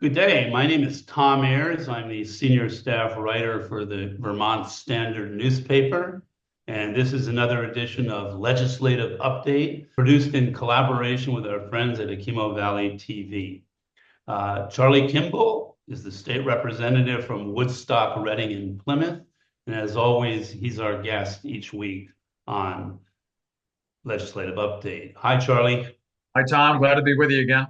Good day. My name is Tom Ayres. I'm the senior staff writer for the Vermont Standard newspaper. And this is another edition of Legislative Update, produced in collaboration with our friends at Akimo Valley TV. Charlie Kimbell is the state representative from Woodstock-Reading in Plymouth. And as always, he's our guest each week on Legislative Update. Hi, Charlie. Hi, Tom. Glad to be with you again.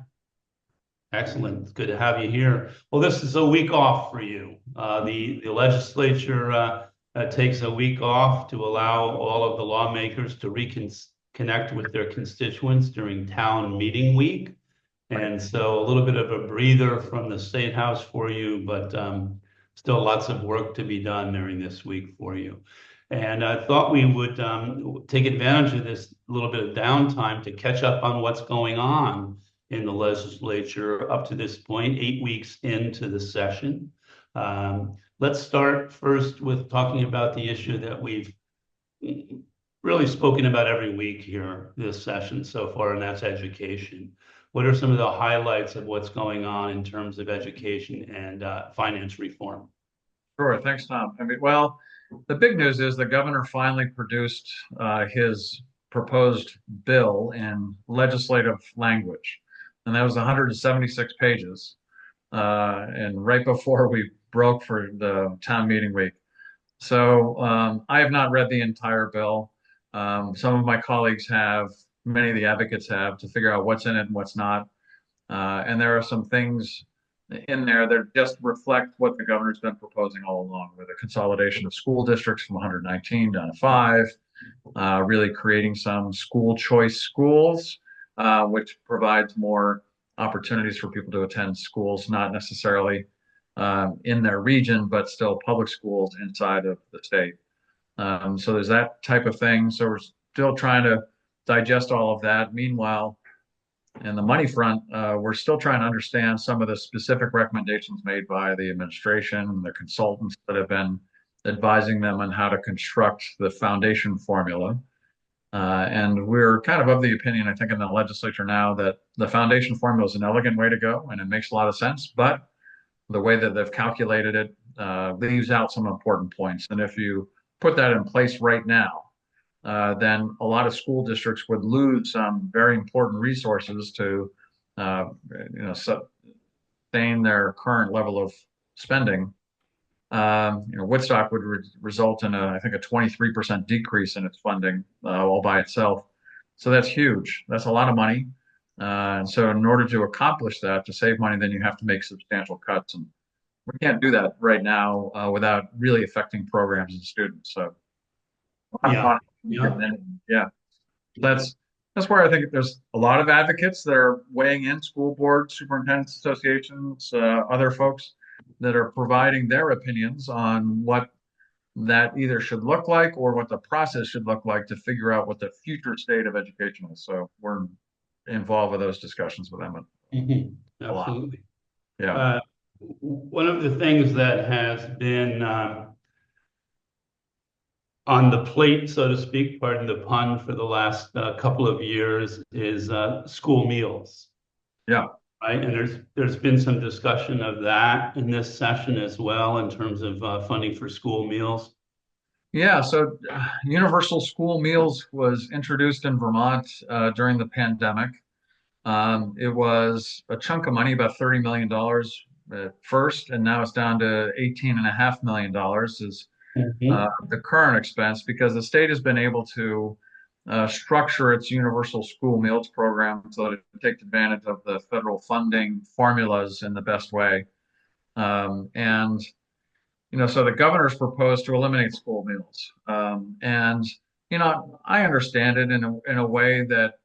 Excellent. It's good to have you here. Well, this is a week off for you. The legislature takes a week off to allow all of the lawmakers to reconnect with their constituents during town meeting week. And so a little bit of a breather from the State House for you, but still lots of work to be done during this week for you. And I thought we would take advantage of this little bit of downtime to catch up on what's going on in the legislature up to this point, 8 weeks into the session. Let's start first with talking about the issue that we've really spoken about every week here this session so far, and that's education. What are some of the highlights of what's going on in terms of education and finance reform? Sure. Thanks, Tom. Well, the big news is the governor finally produced his proposed bill in legislative language, and that was 176 pages. And right before we broke for the town meeting week. So I have not read the entire bill. Some of my colleagues have, many of the advocates have, to figure out what's in it and what's not. And there are some things in there that just reflect what the governor's been proposing all along, with a consolidation of school districts from 119 down to 5, really creating some school choice schools, which provides more opportunities for people to attend schools, not necessarily in their region, but still public schools inside of the state. So there's that type of thing. So we're still trying to digest all of that. Meanwhile, in the money front, we're still trying to understand some of the specific recommendations made by the administration and the consultants that have been advising them on how to construct the foundation formula. And we're kind of the opinion, I think, in the legislature now that the foundation formula is an elegant way to go, and it makes a lot of sense. But the way that they've calculated it leaves out some important points. And if you put that in place right now, then a lot of school districts would lose some very important resources to, sustain their current level of spending. Woodstock would result in I think, a 23% decrease in its funding all by itself. So that's huge. That's a lot of money. And so in order to accomplish that, to save money, then you have to make substantial cuts. And we can't do that right now without really affecting programs and students. So Yeah, yeah. yeah, that's where I think there's a lot of advocates that are weighing in, school boards, superintendents associations, other folks that are providing their opinions on what that either should look like or what the process should look like to figure out what the future state of education is. So we're involved with those discussions with them Mhm. a lot. Absolutely. Yeah. Uh, One of the things that has been on the plate, so to speak, pardon the pun, for the last couple of years is school meals, Yeah. right? And there's been some discussion of that in this session as well in terms of funding for school meals. Yeah. So universal school meals was introduced in Vermont during the pandemic. It was a chunk of money, about $30 million at first, and now it's down to $18.5 million is Mhm. the current expense, because the state has been able to structure its universal school meals program so that it takes advantage of the federal funding formulas in the best way. And so the governor's proposed to eliminate school meals. And I understand it in a way that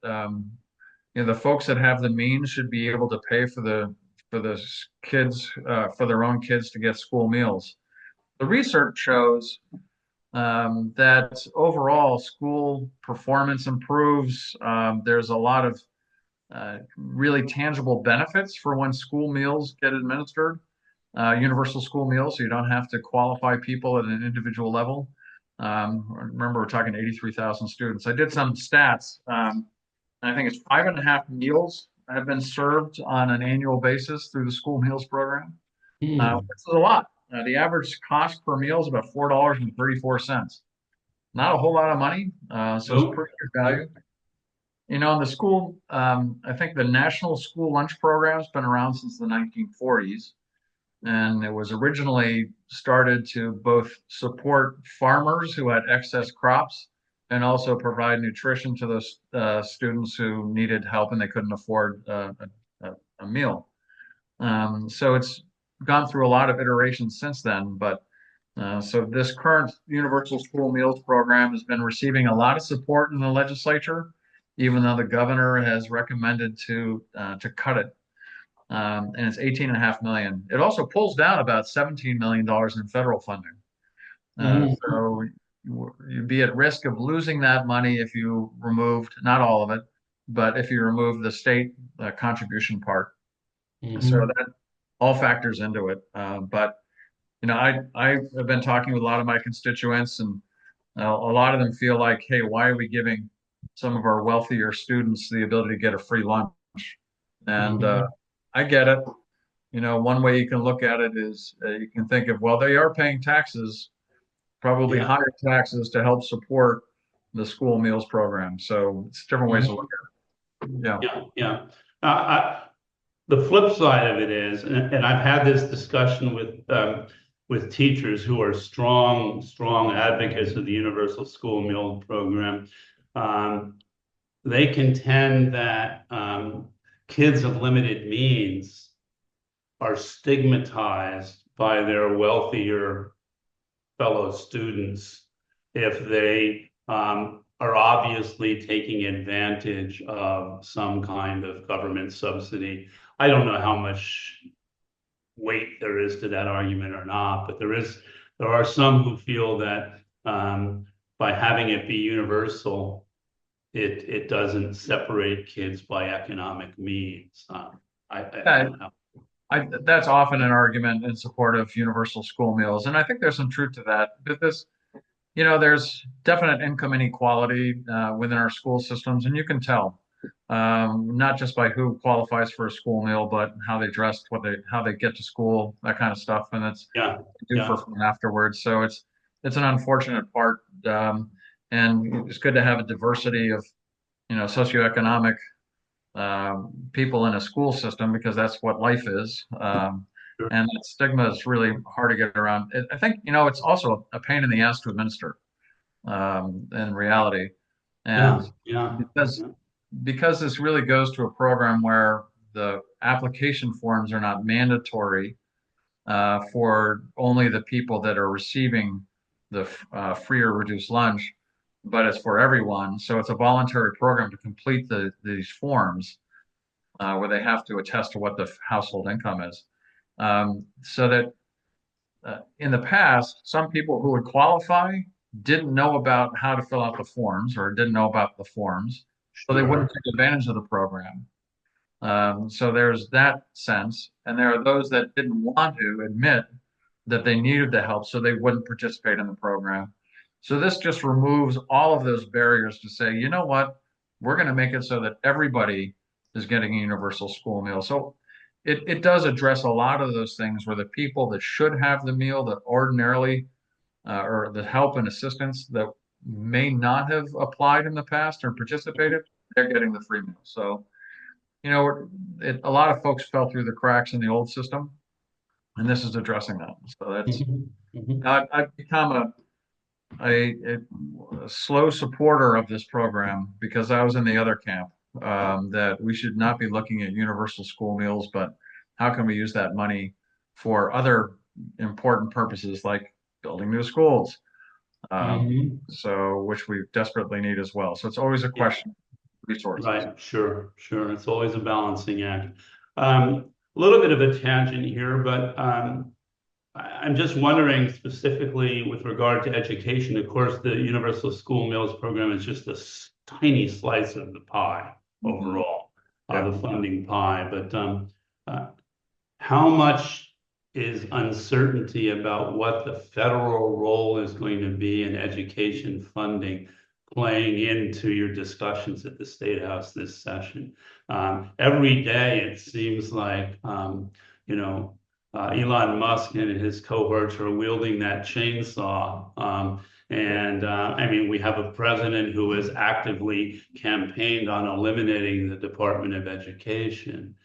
the folks that have the means should be able to pay for the kids for their own kids to get school meals. The research shows that overall school performance improves. There's a lot of really tangible benefits for when school meals get administered, universal school meals, so you don't have to qualify people at an individual level. Remember, we're talking 83,000 students. I did some stats. And I think it's 5.5 meals have been served on an annual basis through the school meals program. Hmm. Which is a lot. The average cost per meal is about $4.34. Not a whole lot of money, so it's Nope. pretty good value. You know, in the school, I think the National School Lunch Program has been around since the 1940s, and it was originally started to both support farmers who had excess crops and also provide nutrition to those students who needed help and they couldn't afford a meal. So it's gone through a lot of iterations since then, but so this current Universal School Meals Program has been receiving a lot of support in the legislature, even though the governor has recommended to cut it. And it's 18.5 million. It also pulls down about $17 million in federal funding. Hmm. So you'd be at risk of losing that money if you removed, not all of it, but if you remove the state contribution part. So Hmm. that all factors into it. But you know, I have been talking with a lot of my constituents, and a lot of them feel like, hey, why are we giving some of our wealthier students the ability to get a free lunch? And Hmm. I get it. You know, one way you can look at it is you can think of, well, they are paying taxes, probably Yeah. higher taxes to help support the school meals program. So it's different ways to look Hmm. at it. Yeah. Yeah. Yeah. The flip side of it is, and I've had this discussion with teachers who are strong advocates of the Universal School Meal Program. Um, they contend that kids of limited means are stigmatized by their wealthier fellow students if they are obviously taking advantage of some kind of government subsidy. I don't know how much weight there is to that argument or not, but there are some who feel that by having it be universal, it doesn't separate kids by economic means. I Yeah, don't know. that's often an argument in support of universal school meals. And I think there's some truth to that. You know, there's definite income inequality within our school systems, and you can tell, not just by who qualifies for a school meal, but how they dress, how they get to school, that kind of stuff, and it's Yeah, do for yeah. fun afterwards. So it's an unfortunate part, and it's good to have a diversity of socioeconomic people in a school system because that's what life is. Sure. And that stigma is really hard to get around. I think, you know, it's also a pain in the ass to administer in reality. And Yeah, yeah, because yeah. because this really goes to a program where the application forms are not mandatory for only the people that are receiving the free or reduced lunch, but it's for everyone. So it's a voluntary program to complete these forms where they have to attest to what the household income is. So that in the past, some people who would qualify didn't know about how to fill out the forms or didn't know about the forms, so they wouldn't Sure. take advantage of the program. So there's that sense. And there are those that didn't want to admit that they needed the help, so they wouldn't participate in the program. So this just removes all of those barriers to say, you know what, we're going to make it so that everybody is getting a universal school meal. So it does address a lot of those things where the people that should have the meal that ordinarily or the help and assistance that may not have applied in the past or participated, they're getting the free meal. So you know, a lot of folks fell through the cracks in the old system, and this is addressing that. So that's Mhm, mhm. I've become a slow supporter of this program because I was in the other camp that we should not be looking at universal school meals, but how can we use that money for other important purposes like building new schools, Mhm. so which we desperately need as well. So it's always a Yeah, question of resources. right. Sure, sure. It's always a balancing act. A little bit of a tangent here, but I'm just wondering specifically with regard to education. Of course, the Universal School Meals Program is just a tiny slice of the pie Mhm. overall, Yeah. the funding pie. But uh, how much is uncertainty about what the federal role is going to be in education funding? playing into your discussions at the State House this session. Every day, it seems like, Elon Musk and his cohorts are wielding that chainsaw. I mean, we have a president who has actively campaigned on eliminating the Department of Education.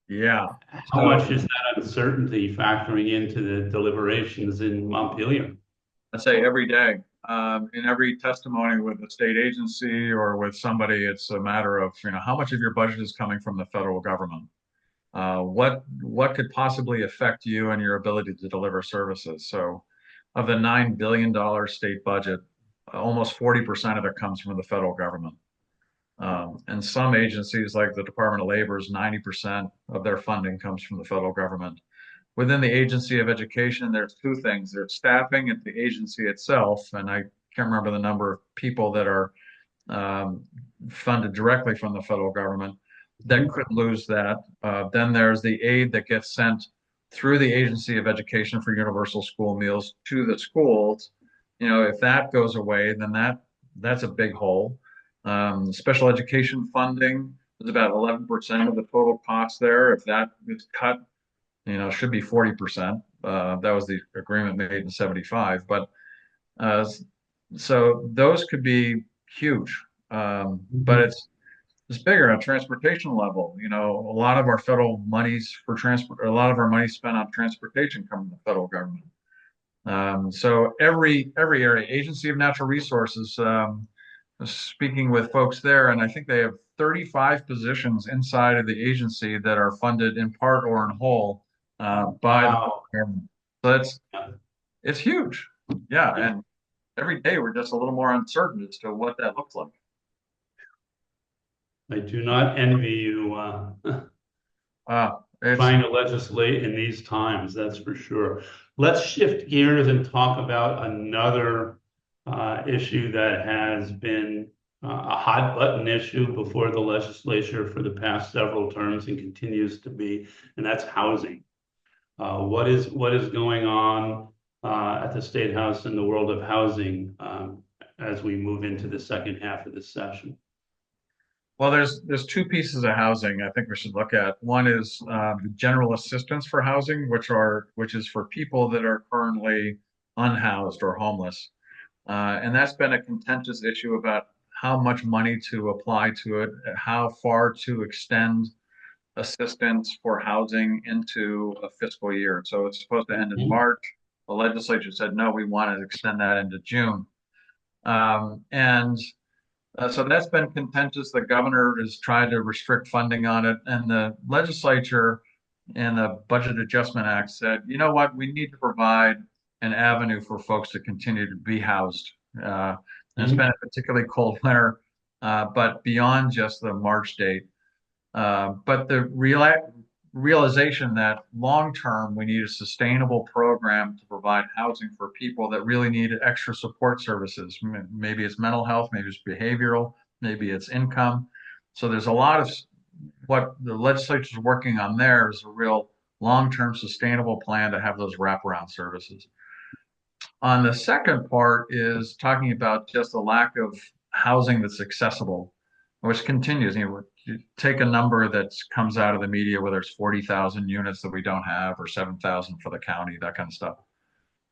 Yeah. How much is that uncertainty factoring into the deliberations in Montpelier? I say every day. In every testimony with a state agency or with somebody, it's a matter of, how much of your budget is coming from the federal government? What could possibly affect you and your ability to deliver services? So of the $9 billion state budget, almost 40% of it comes from the federal government. And some agencies like the Department of Labor's 90% of their funding comes from the federal government. Within the Agency of Education, there's two things. There's staffing at the agency itself, and I can't remember the number of people that are funded directly from the federal government that could lose that. Then there's the aid that gets sent through the Agency of Education for universal school meals to the schools. If that goes away, then that's a big hole. Special education funding is about 11% of the total cost there. If that is cut, should be 40%. That was the agreement made in 75. But so those could be huge. But it's bigger on transportation level. A lot of our federal monies for transport, a lot of our money spent on transportation come from the federal government. So every area, Agency of Natural Resources, speaking with folks there, and I think they have 35 positions inside of the agency that are funded in part or in whole by the government. So it's huge. Yeah, and every day we're just a little more uncertain as to what that looks like. I do not envy you trying to legislate in these times, that's for sure. Let's shift gears and talk about another issue that has been a hot button issue before the legislature for the past several terms and continues to be, and that's housing. What is going on at the State House in the world of housing as we move into the second half of the session? Well, there's two pieces of housing I think we should look at. One is general assistance for housing, which is for people that are currently unhoused or homeless. And that's been a contentious issue about how much money to apply to it, how far to extend assistance for housing into a fiscal year. So it's supposed to end in March. The legislature said, no, we want to extend that into June. So that's been contentious. The governor has tried to restrict funding on it. And the legislature in the Budget Adjustment Act said, you know what, we need to provide an avenue for folks to continue to be housed. And it's been a particularly cold winter, but beyond just the March date. But the realization that long-term, we need a sustainable program to provide housing for people that really need extra support services. Maybe it's mental health, maybe it's behavioral, maybe it's income. So there's a lot of what the legislature is working on there is a real long-term sustainable plan to have those wraparound services. On the second part is talking about just the lack of housing that's accessible, which continues. You take a number that comes out of the media, whether it's 40,000 units that we don't have or 7,000 for the county, that kind of stuff.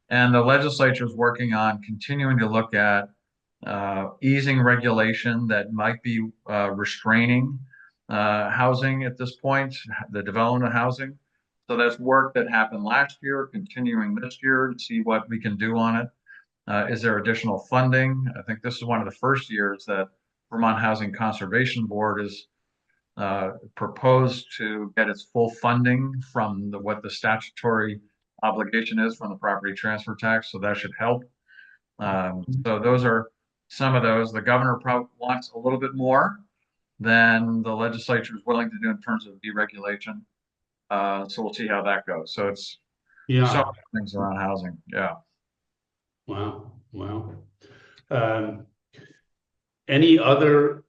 And the legislature is working on continuing to look at easing regulation that might be restraining housing at this point, the development of housing. So that's work that happened last year, continuing this year to see what we can do on it. Is there additional funding? I think this is one of the first years that Vermont Housing Conservation Board is proposed to get its full funding from what the statutory obligation is from the property transfer tax. So that should help. So those are some of those. The governor probably wants a little bit more than the legislature is willing to do in terms of deregulation. So we'll see how that goes. So it's so many things around housing. Yeah. Wow. Any other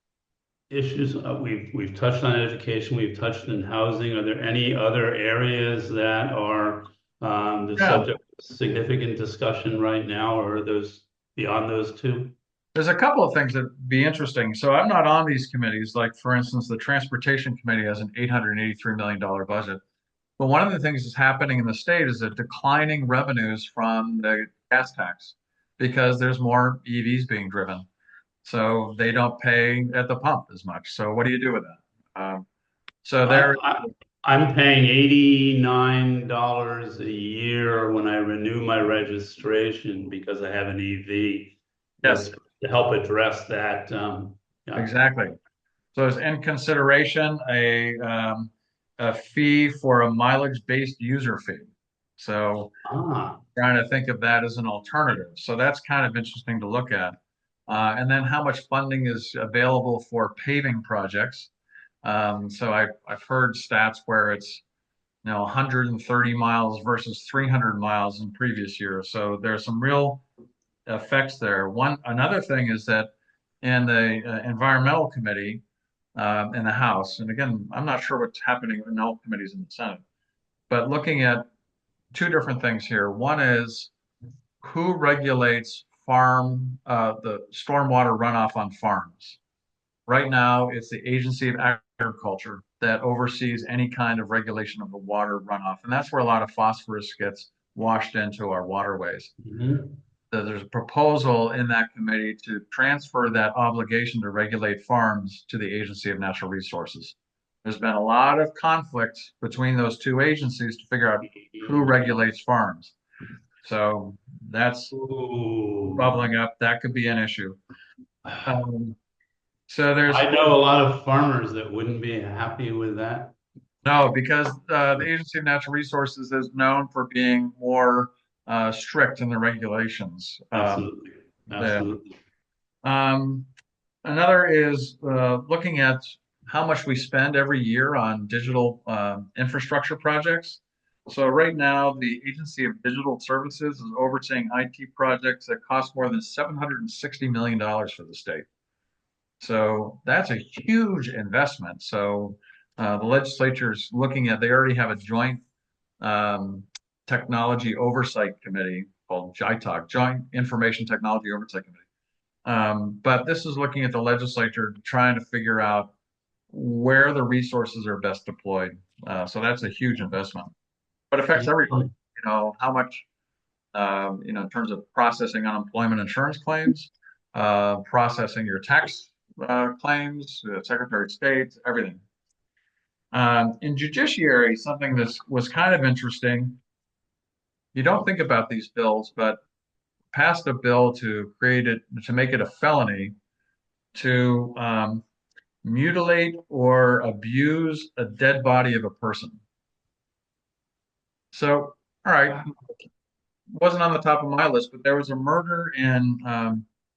issues? We've touched on education. We've touched on housing. Are there any other areas that are the subject of significant discussion right now, or are those beyond those two? There's a couple of things that'd be interesting. So I'm not on these committees. Like, for instance, the Transportation Committee has an $883 million budget. But one of the things that's happening in the state is a declining revenues from the gas tax because there's more EVs being driven. So they don't pay at the pump as much. So what do you do with that? So I, there, I, I'm paying $89 a year when I renew my registration because I have an EV. yes, That's to help address that. Yeah. exactly. So there's in consideration a fee for a mileage-based user fee. So Ah, trying to think of that as an alternative. So that's kind of interesting to look at. And then how much funding is available for paving projects. So I've heard stats where it's 130 miles versus 300 miles in previous years. So there's some real effects there. Another thing is that in the environmental committee in the House, and again, I'm not sure what's happening in all committees in the Senate, but looking at two different things here. One is who regulates the stormwater runoff on farms. Right now, it's the Agency of Agriculture that oversees any kind of regulation of the water runoff, and that's where a lot of phosphorus gets washed into our waterways. mhm. There's a proposal in that committee to transfer that obligation to regulate farms to the Agency of Natural Resources. There's been a lot of conflict between those two agencies to figure out who regulates farms. So that's Ooh. bubbling up. That could be an issue. Um, so there's I know a lot of farmers that wouldn't be happy with that. no, because the Agency of Natural Resources is known for being more strict in the regulations. Absolutely. The, Absolutely. um, Another is looking at how much we spend every year on digital infrastructure projects. So right now, the Agency of Digital Services is overseeing IT projects that cost more than $760 million for the state. So that's a huge investment. So the legislature is looking at, they already have a joint um, technology oversight committee called JITOC, Joint Information Technology Oversight Committee. But this is looking at the legislature trying to figure out where the resources are best deployed. So that's a huge investment, but affects everybody. How much, in terms of processing unemployment insurance claims, processing your tax claims, Secretary of State, everything. In judiciary, something that was kind of interesting. You don't think about these bills, but passed a bill to make it a felony to mutilate or abuse a dead body of a person. So, all right, wasn't on the top of my list, but there was a murder in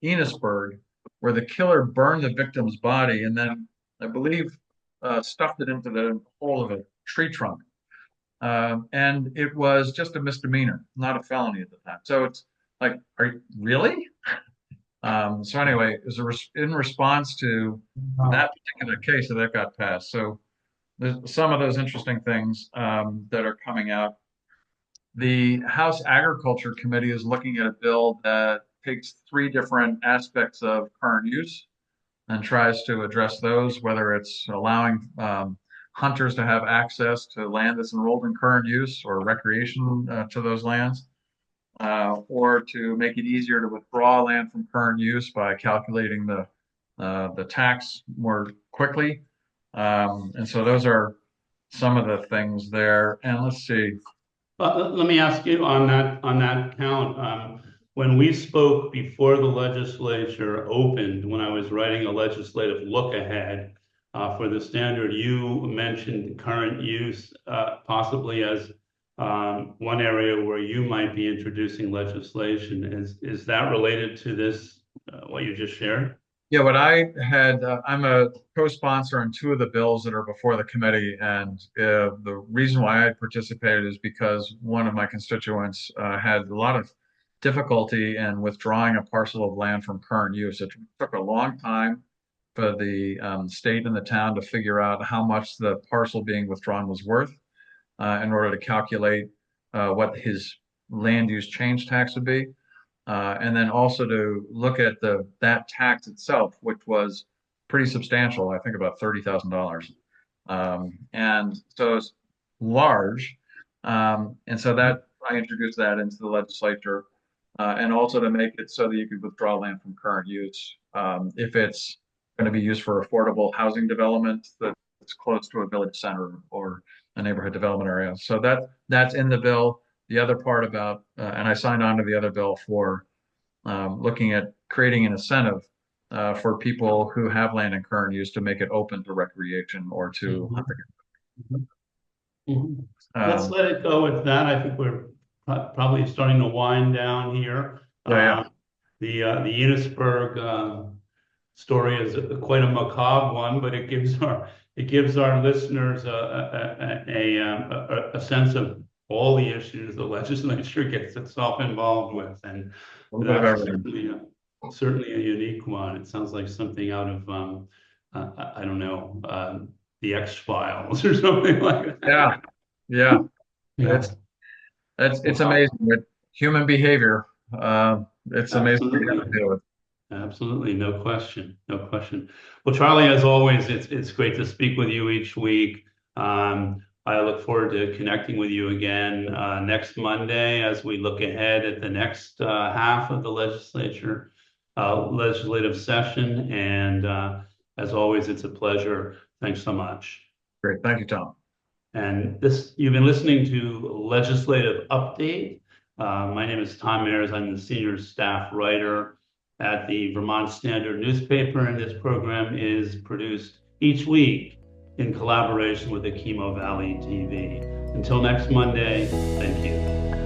Enosburg where the killer burned the victim's body and then, I believe, stuffed it into the hole of a tree trunk. And it was just a misdemeanor, not a felony at the time. So it's like, are you really? So anyway, it was in response to that particular case that got passed. So there's some of those interesting things that are coming out. The House Agriculture Committee is looking at a bill that takes three different aspects of current use and tries to address those, whether it's allowing hunters to have access to land that's enrolled in current use or recreation to those lands, or to make it easier to withdraw land from current use by calculating the tax more quickly. And so those are some of the things there. And let's see. Let me ask you on that count. When we spoke before the legislature opened, when I was writing a legislative look ahead for the standard, you mentioned current use possibly as one area where you might be introducing legislation. Is that related to this, what you just shared? Yeah, what I had, I'm a co-sponsor on two of the bills that are before the committee, and the reason why I participated is because one of my constituents had a lot of difficulty in withdrawing a parcel of land from current use. It took a long time for the state and the town to figure out how much the parcel being withdrawn was worth in order to calculate what his land use change tax would be. and then also to look at that tax itself, which was pretty substantial, I think about $30,000. And so it's large. And so that I introduced that into the legislature, and also to make it so that you could withdraw land from current use if it's going to be used for affordable housing development that's close to a village center or a neighborhood development area. So that's in the bill. The other part about, and I signed on to the other bill for looking at creating an incentive for people who have land in current use to make it open to recreation or to Mhm. Mhm. Let's um, let it go with that. I think we're probably starting to wind down here. yeah, The Enosburg story is quite a macabre one, but it gives our listeners a sense of all the issues the legislature gets itself involved with, and a little bit of that's everything. certainly a unique one. It sounds like something out of I don't know, the X-Files or something like that. Yeah, yeah. Yeah. It's Wow. amazing with human behavior. It's amazing what you have to Absolutely. deal with. Absolutely. No question. No question. Well, Charlie, as always, it's great to speak with you each week. I look forward to connecting with you again next Monday as we look ahead at the next half of the legislative session. And as always, it's a pleasure. Thanks so much. Great. Thank you, Tom. And you've been listening to Legislative Update. My name is Tom Ayres. I'm the senior staff writer at the Vermont Standard newspaper, and this program is produced each week in collaboration with the Chemo Valley TV. Until next Monday, thank you.